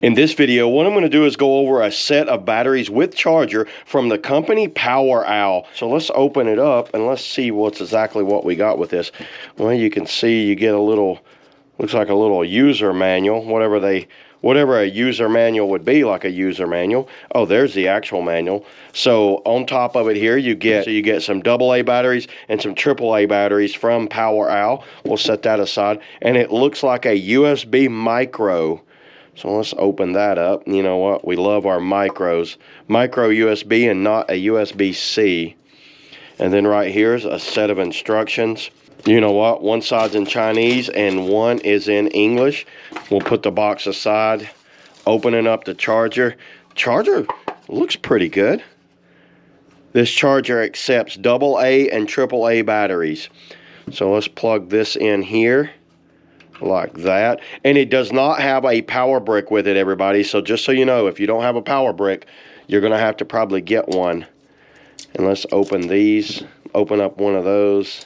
In this video, what I'm going to do is go over a set of batteries with charger from the company POWEROWL. So let's open it up and let's see what's exactly what we got with this. Well, you can see you get a little, looks like a little user manual, whatever a user manual would be, like a user manual. Oh, there's the actual manual. So on top of it here, you get some AA batteries and some AAA batteries from POWEROWL. We'll set that aside. And it looks like a USB micro. So let's open that up. You know what? We love our micros. Micro USB and not a USB-C. And then right here's a set of instructions. You know what? One side's in Chinese and one is in English. We'll put the box aside. Opening up the charger. Charger looks pretty good. This charger accepts AA and AAA batteries. So let's plug this in here. Like that. And it does not have a power brick with it, everybody. So just so you know, if you don't have a power brick, you're going to have to probably get one. And let's open these. Open up one of those.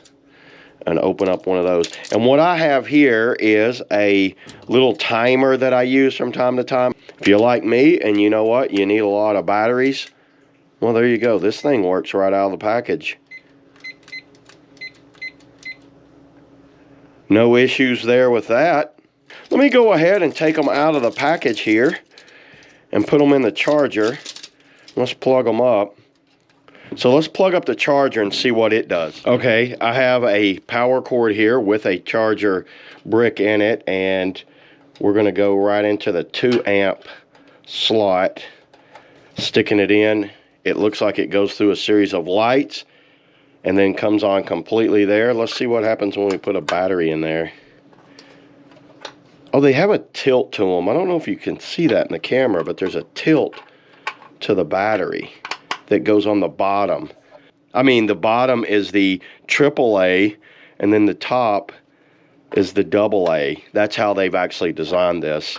And open up one of those. And what I have here is a little timer that I use from time to time. If you're like me and you know what, you need a lot of batteries, well, there you go. This thing works right out of the package. No issues there with that. Let me go ahead and take them out of the package here and put them in the charger. Let's plug them up. So let's plug up the charger and see what it does. Okay, I have a power cord here with a charger brick in it, and we're going to go right into the 2 amp slot, sticking it in. It looks like it goes through a series of lights and then comes on completely there. Let's see what happens when we put a battery in there. Oh, they have a tilt to them. I don't know if you can see that in the camera, but there's a tilt to the battery that goes on the bottom. I mean, the bottom is the AAA, and then the top is the AA. That's how they've actually designed this.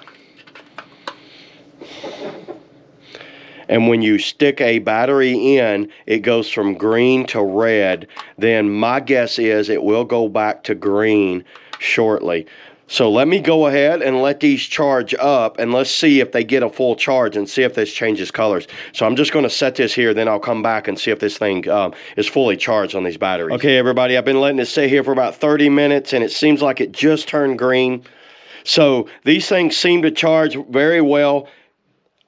And when you stick a battery in, it goes from green to red. Then my guess is it will go back to green shortly. So let me go ahead and let these charge up, and let's see if they get a full charge and see if this changes colors. So I'm just going to set this here, then I'll come back and see if this thing is fully charged on these batteries. Okay, everybody, I've been letting it sit here for about 30 minutes, and it seems like it just turned green. So these things seem to charge very well.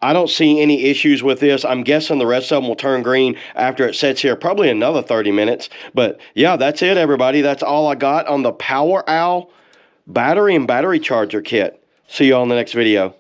I don't see any issues with this. I'm guessing the rest of them will turn green after it sits here, probably another 30 minutes. But yeah, that's it, everybody. That's all I got on the POWEROWL battery and battery charger kit. See you all in the next video.